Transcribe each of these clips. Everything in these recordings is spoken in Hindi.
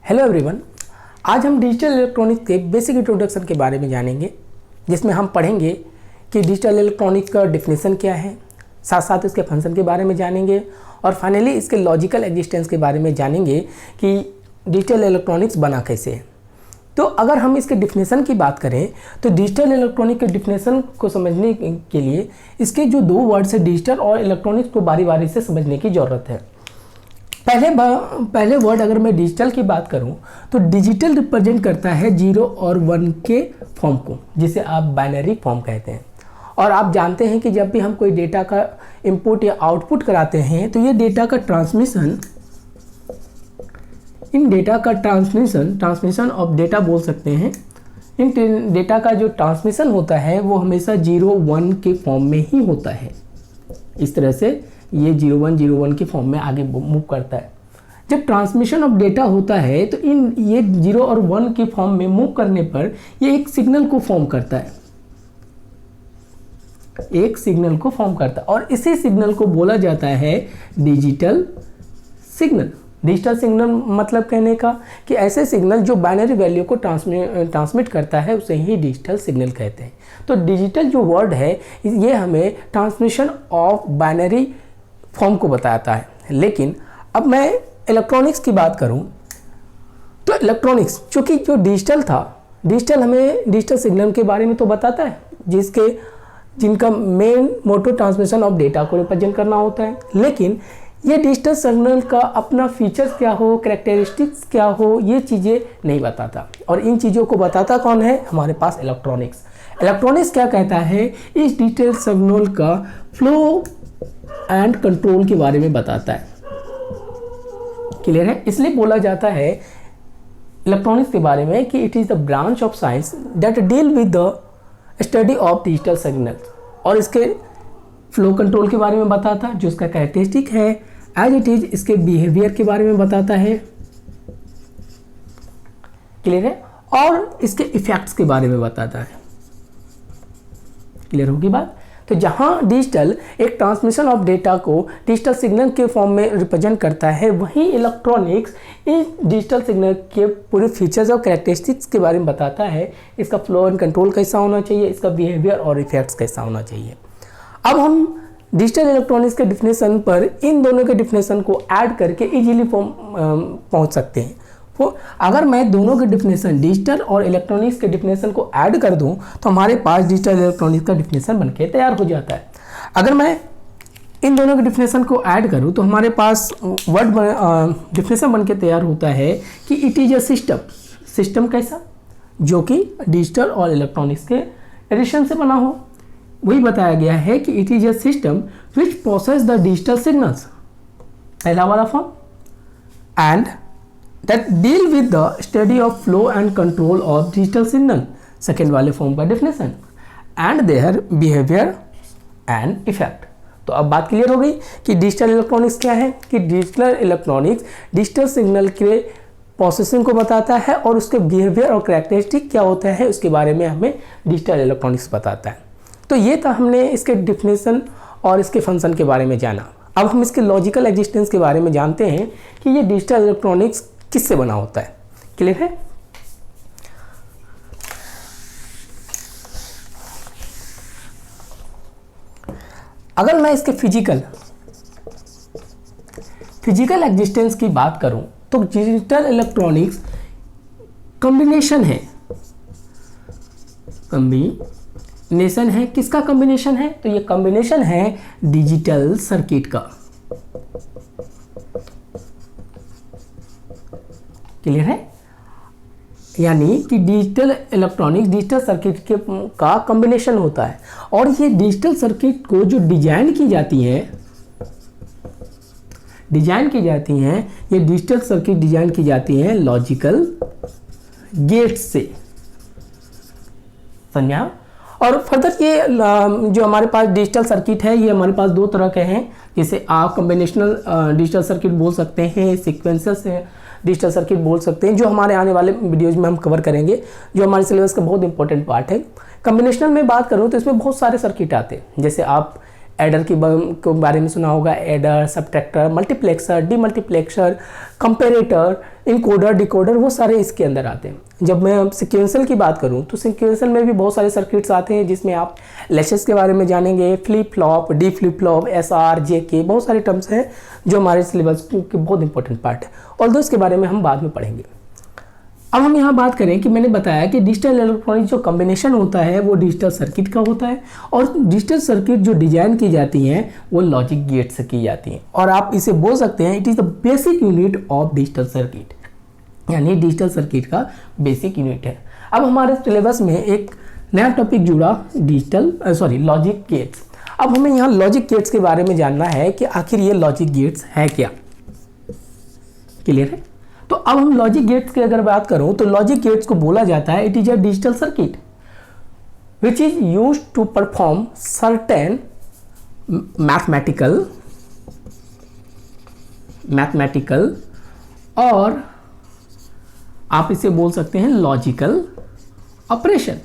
हेलो एवरीवन, आज हम डिजिटल इलेक्ट्रॉनिक्स के बेसिक इंट्रोडक्शन के बारे में जानेंगे, जिसमें हम पढ़ेंगे कि डिजिटल इलेक्ट्रॉनिक्स का डिफिनेशन क्या है, साथ साथ इसके फंक्शन के बारे में जानेंगे और फाइनली इसके लॉजिकल एग्जिस्टेंस के बारे में जानेंगे कि डिजिटल इलेक्ट्रॉनिक्स बना कैसे है। तो अगर हम इसके डिफिनेशन की बात करें तो डिजिटल इलेक्ट्रॉनिक के डिफिनेशन को समझने के लिए इसके जो दो वर्ड्स है डिजिटल और इलेक्ट्रॉनिक्स को बारी बारी से समझने की ज़रूरत है। पहले वर्ड अगर मैं डिजिटल की बात करूं तो डिजिटल रिप्रेजेंट करता है 0 और 1 के फॉर्म को, जिसे आप बाइनरी फॉर्म कहते हैं। और आप जानते हैं कि जब भी हम कोई डेटा का इनपुट या आउटपुट कराते हैं तो ये डेटा का ट्रांसमिशन ऑफ डेटा बोल सकते हैं। इन डेटा का जो ट्रांसमिशन होता है वो हमेशा 0-1 के फॉर्म में ही होता है। इस तरह से ये 0-1 के फॉर्म में आगे मूव करता है। जब ट्रांसमिशन ऑफ डेटा होता है तो ये 0 और 1 के फॉर्म में मूव करने पर ये एक सिग्नल को फॉर्म करता है, और इसी सिग्नल को बोला जाता है डिजिटल सिग्नल। डिजिटल सिग्नल मतलब कहने का कि ऐसे सिग्नल जो बाइनरी वैल्यू को ट्रांसमिट करता है उसे ही डिजिटल सिग्नल कहते हैं। तो डिजिटल जो वर्ड है ये हमें ट्रांसमिशन ऑफ बाइनरी फॉर्म को बताता है। लेकिन अब मैं इलेक्ट्रॉनिक्स की बात करूं तो इलेक्ट्रॉनिक्स चूँकि जो डिजिटल था, डिजिटल हमें डिजिटल सिग्नल के बारे में तो बताता है जिनका main motto transmission of data को रिप्रेजेंट करना होता है। लेकिन ये डिजिटल सिग्नल का अपना फीचर्स क्या हो, कैरेक्टरिस्टिक्स क्या हो, ये चीज़ें नहीं बताता। और इन चीज़ों को बताता कौन है? हमारे पास इलेक्ट्रॉनिक्स। इलेक्ट्रॉनिक्स क्या कहता है? इस डिजिटल सिग्नल का फ्लो एंड कंट्रोल के बारे में बताता है। क्लियर है? इसलिए बोला जाता है इलेक्ट्रॉनिक्स के बारे में कि it is the branch of science that deal with the study of digital signal. और इसके फ्लो कंट्रोल के बारे में बताता है, जो इसका कैरेक्टरिस्टिक है एज इट इज, इसके बिहेवियर के बारे में बताता है। क्लियर है? और इसके इफेक्ट्स के बारे में बताता है। क्लियर होगी बात? तो जहां डिजिटल एक ट्रांसमिशन ऑफ डेटा को डिजिटल सिग्नल के फॉर्म में रिप्रेजेंट करता है, वहीं इलेक्ट्रॉनिक्स इस डिजिटल सिग्नल के पूरे फीचर्स और कैरेक्टरिस्टिक्स के बारे में बताता है। इसका फ्लो एंड कंट्रोल कैसा होना चाहिए, इसका बिहेवियर और इफेक्ट्स कैसा होना चाहिए। अब हम डिजिटल इलेक्ट्रॉनिक्स के डिफिनेशन पर इन दोनों के डिफिनेशन को ऐड करके इजीली पहुंच सकते हैं। तो अगर मैं दोनों के डिफिनेशन डिजिटल और इलेक्ट्रॉनिक्स के डिफिनेशन को ऐड कर दूं तो हमारे पास डिजिटल इलेक्ट्रॉनिक्स का डिफिनेशन बनके तैयार हो जाता है। अगर मैं इन दोनों के डिफिनेशन को ऐड करूं तो हमारे पास वर्ड डिफिनेशन बनके तैयार होता है कि इट इज़ अ सिस्टम कैसा, जो कि डिजिटल और इलेक्ट्रॉनिक्स के एडिशन से बना हो। वही बताया गया है कि it is a system which process the digital signals, पहला वाला form, and that deal with the study of flow and control of digital signal, second वाले फॉर्म का definition, and their behaviour and effect. तो अब बात क्लियर हो गई कि डिजिटल इलेक्ट्रॉनिक्स क्या है, कि डिजिटल इलेक्ट्रॉनिक्स डिजिटल सिग्नल के प्रोसेसिंग को बताता है और उसके बिहेवियर और कैरेक्टरिस्टिक क्या होता है उसके बारे में हमें डिजिटल इलेक्ट्रॉनिक्स बताता है। तो ये था हमने इसके डिफिनेशन और इसके फंक्शन के बारे में जाना। अब हम इसके लॉजिकल एग्जिस्टेंस के बारे में जानते हैं कि ये डिजिटल इलेक्ट्रॉनिक्स किससे बना होता है। क्लियर है? अगर मैं इसके फिजिकल एग्जिस्टेंस की बात करूं तो डिजिटल इलेक्ट्रॉनिक्स कॉम्बिनेशन है। किसका कॉम्बिनेशन है? तो ये कॉम्बिनेशन है डिजिटल सर्किट का। क्लियर है? यानी कि डिजिटल इलेक्ट्रॉनिक्स डिजिटल सर्किट का कॉम्बिनेशन होता है। और ये डिजिटल सर्किट को जो डिजाइन की जाती हैं, ये डिजिटल सर्किट डिजाइन की जाती हैं लॉजिकल गेट्स से। समझा? और फर्दर ये जो हमारे पास डिजिटल सर्किट है ये हमारे पास दो तरह के हैं, जैसे आप कॉम्बिनेशनल डिजिटल सर्किट बोल सकते हैं, सीक्वेंशियल से डिजिटल सर्किट बोल सकते हैं, जो हमारे आने वाले वीडियोज में हम कवर करेंगे, जो हमारे सिलेबस का बहुत इंपॉर्टेंट पार्ट है। कॉम्बिनेशनल में बात करूँ तो इसमें बहुत सारे सर्किट आते हैं। जैसे आप एडर के बारे में सुना होगा, adder, subtractor, multiplexer, demultiplexer, comparator, encoder, decoder, वो सारे इसके अंदर आते हैं। जब मैं सिक्वेंशियल की बात करूं तो सिक्वेंशियल में भी बहुत सारे सर्किट्स आते हैं, जिसमें आप लैचेस के बारे में जानेंगे, flip flop, D flip flop, SR, JK, बहुत सारे टर्म्स हैं जो हमारे सिलेबस के बहुत इंपॉर्टेंट पार्ट है, और इसके बारे में हम बाद में पढ़ेंगे। अब हम यहाँ बात करें कि मैंने बताया कि डिजिटल इलेक्ट्रॉनिक जो कॉम्बिनेशन होता है वो डिजिटल सर्किट का होता है, और डिजिटल सर्किट जो डिजाइन की जाती हैं वो लॉजिक गेट से की जाती हैं, और आप इसे बोल सकते हैं it is the basic unit of digital circuit, यानी डिजिटल सर्किट का बेसिक यूनिट है। अब हमारे सिलेबस में एक नया टॉपिक जुड़ा, लॉजिक गेट्स। अब हमें यहाँ लॉजिक गेट्स के बारे में जानना है कि आखिर ये लॉजिक गेट्स है क्या। क्लियर है? तो अब हम लॉजिक गेट्स की अगर बात करूं तो लॉजिक गेट्स को बोला जाता है it is a digital circuit which is used to perform certain mathematical और आप इसे बोल सकते हैं लॉजिकल ऑपरेशन।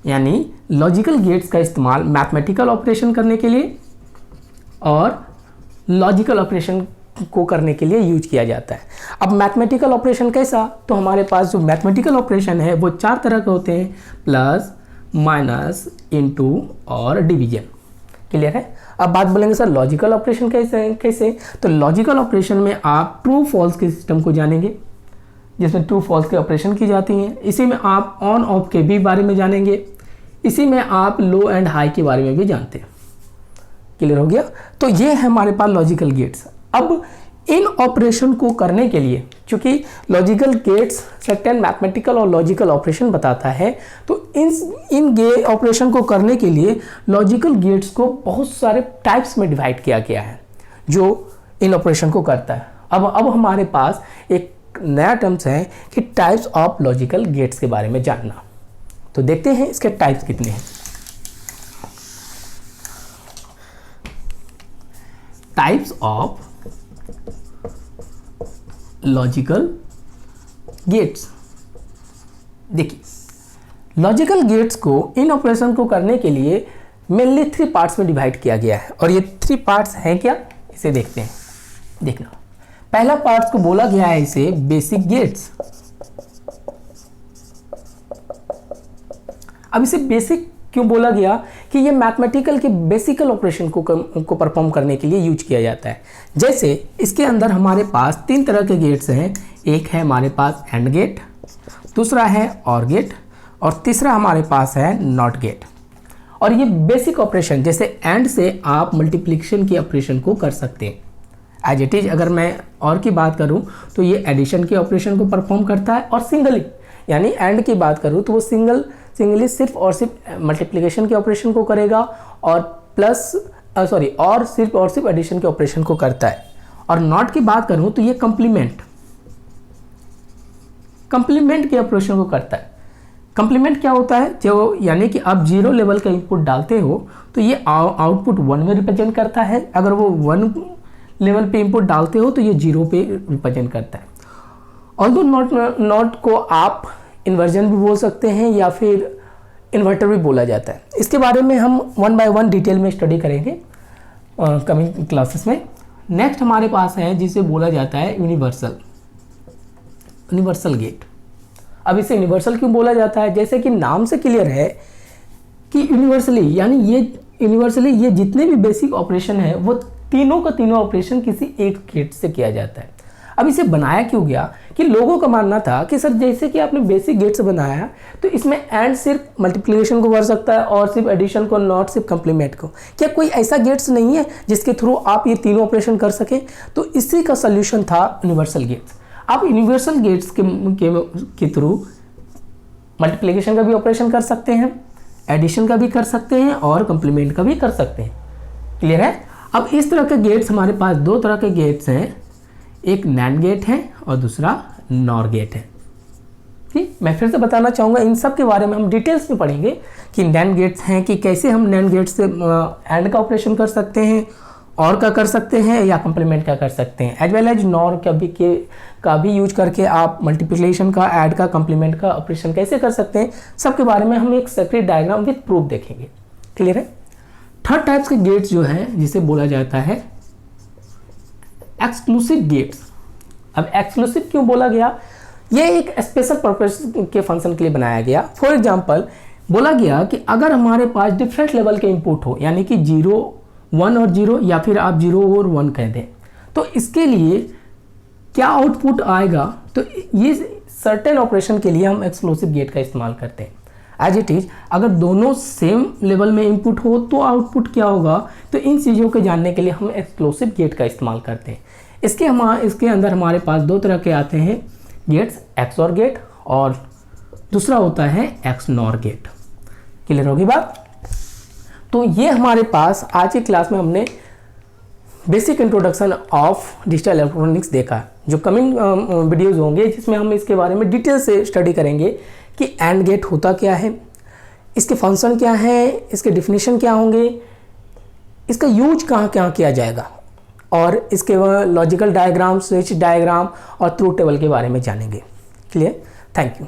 यानी लॉजिकल गेट्स का इस्तेमाल मैथमेटिकल ऑपरेशन करने के लिए और लॉजिकल ऑपरेशन को करने के लिए यूज किया जाता है। अब मैथमेटिकल ऑपरेशन कैसा, तो हमारे पास जो मैथमेटिकल ऑपरेशन है वो 4 तरह के होते हैं, प्लस, माइनस, इनटू और डिवीजन। क्लियर है? अब बात बोलेंगे सर लॉजिकल ऑपरेशन कैसे, तो लॉजिकल ऑपरेशन में आप ट्रू फॉल्स के सिस्टम को जानेंगे, जिसमें ट्रू फॉल्स के ऑपरेशन की जाती हैं। इसी में आप ऑन ऑफ के भी बारे में जानेंगे, इसी में आप लो एंड हाई के बारे में भी जानते हैं। क्लियर हो गया? तो ये है हमारे पास लॉजिकल गेट्स। अब इन ऑपरेशन को करने के लिए, चूंकि लॉजिकल गेट्स सर्टेन मैथमेटिकल और लॉजिकल ऑपरेशन बताता है, तो इन ऑपरेशन को करने के लिए लॉजिकल गेट्स को बहुत सारे टाइप्स में डिवाइड किया गया है जो इन ऑपरेशन को करता है। अब हमारे पास एक नया टर्म्स है कि टाइप्स ऑफ लॉजिकल गेट्स के बारे में जानना। तो देखते हैं इसके टाइप्स कितने हैं। Types of logical gates. देखिए लॉजिकल गेट्स को इन ऑपरेशन को करने के लिए मेनली 3 पार्ट्स में डिवाइड किया गया है, और ये 3 पार्ट्स हैं क्या, इसे देखते हैं। देखना, पहला पार्ट्स को बोला गया है इसे बेसिक गेट्स। अब इसे बेसिक क्यों बोला गया कि ये मैथमेटिकल के बेसिकल ऑपरेशन को परफॉर्म करने के लिए यूज किया जाता है। जैसे इसके अंदर हमारे पास 3 तरह के गेट्स हैं। एक है हमारे पास एंड गेट, दूसरा है और गेट, और तीसरा हमारे पास है नॉट गेट। और ये बेसिक ऑपरेशन, जैसे एंड से आप मल्टीप्लिकेशन की ऑपरेशन को कर सकते हैं एज इट इज। अगर मैं और की बात करूं तो ये एडिशन के ऑपरेशन को परफॉर्म करता है, और सिंगली यानी एंड की बात करूं तो वो सिंगली सिर्फ और सिर्फ मल्टीप्लिकेशन के ऑपरेशन को करेगा, और सिर्फ और सिर्फ एडिशन के ऑपरेशन को करता है। और नॉट की बात करूं तो ये कंप्लीमेंट के ऑपरेशन को करता है। कंप्लीमेंट क्या होता है, जो यानी कि आप 0 लेवल का इनपुट डालते हो तो ये आउटपुट 1 में रिप्रेजेंट करता है। अगर वो 1 लेवल पे इनपुट डालते हो तो ये 0 पे रिप्रेजेंट करता है। ऑल्दो नॉट को आप इन्वर्जन भी बोल सकते हैं या फिर इन्वर्टर भी बोला जाता है। इसके बारे में हम 1 बाय 1 डिटेल में स्टडी करेंगे कमिंग क्लासेस में। नेक्स्ट हमारे पास है जिसे बोला जाता है यूनिवर्सल गेट। अब इसे यूनिवर्सल क्यों बोला जाता है, जैसे कि नाम से क्लियर है कि यूनिवर्सली ये जितने भी बेसिक ऑपरेशन है वो तीनों का तीनों ऑपरेशन किसी एक गेट से किया जाता है। अब इसे बनाया क्यों गया कि लोगों का मानना था कि सर जैसे कि आपने बेसिक गेट्स बनाया तो इसमें एंड सिर्फ मल्टीप्लिकेशन को कर सकता है और सिर्फ एडिशन को, नॉट सिर्फ कंप्लीमेंट को। क्या कोई ऐसा गेट्स नहीं है जिसके थ्रू आप ये तीनों ऑपरेशन कर सकें? तो इसी का सोल्यूशन था यूनिवर्सल गेट्स। आप यूनिवर्सल गेट्स के थ्रू मल्टीप्लिकेशन का भी ऑपरेशन कर सकते हैं, एडिशन का भी कर सकते हैं और कंप्लीमेंट का भी कर सकते हैं। क्लियर है? अब इस तरह के गेट्स हमारे पास 2 तरह के गेट्स हैं, एक नैंड गेट है और दूसरा नॉर गेट है। ठीक, मैं फिर से बताना चाहूँगा, इन सब के बारे में हम डिटेल्स में पढ़ेंगे कि नैंड गेट्स हैं कि कैसे हम नैंड गेट से एंड का ऑपरेशन कर सकते हैं, और का कर सकते हैं या कंप्लीमेंट का कर सकते हैं, एज वेल एज नॉर का भी यूज करके आप मल्टीप्लिकेशन का, ऐड का, कंप्लीमेंट का ऑपरेशन कैसे कर सकते हैं। सबके बारे में हम एक सेपरेट डायग्राम विद प्रूफ देखेंगे। क्लियर है। थर्ड टाइप्स के गेट्स जो है जिसे बोला जाता है एक्सक्लूसिव गेट्स। अब एक्सक्लूसिव क्यों बोला गया, ये एक स्पेशल पर्पस के फंक्शन के लिए बनाया गया। फॉर एग्जांपल बोला गया कि अगर हमारे पास डिफरेंट लेवल के इनपुट हो, यानी कि 0 1 और 0 या फिर आप 0 और 1 कह दें, तो इसके लिए क्या आउटपुट आएगा, तो ये सर्टेन ऑपरेशन के लिए हम एक्सक्लूसिव गेट का इस्तेमाल करते हैं। एज इट इज अगर दोनों सेम लेवल में इनपुट हो तो आउटपुट क्या होगा, तो इन चीज़ों को जानने के लिए हम एक्सक्लूसिव गेट का इस्तेमाल करते हैं। इसके अंदर हमारे पास दो तरह के आते हैं गेट्स, एक्सऑर गेट और दूसरा होता है एक्सनॉर गेट। क्लियर होगी बात। तो ये हमारे पास आज की क्लास में हमने basic introduction of digital electronics देखा, जो कमिंग वीडियोज़ होंगे जिसमें हम इसके बारे में डिटेल से स्टडी करेंगे कि एंड गेट होता क्या है, इसके फंक्शन क्या है, इसके डिफिनीशन क्या होंगे, इसका यूज कहाँ कहाँ किया जाएगा, और इसके लॉजिकल डायग्राम, स्विच डायग्राम और ट्रूथ टेबल के बारे में जानेंगे। Clear, thank you.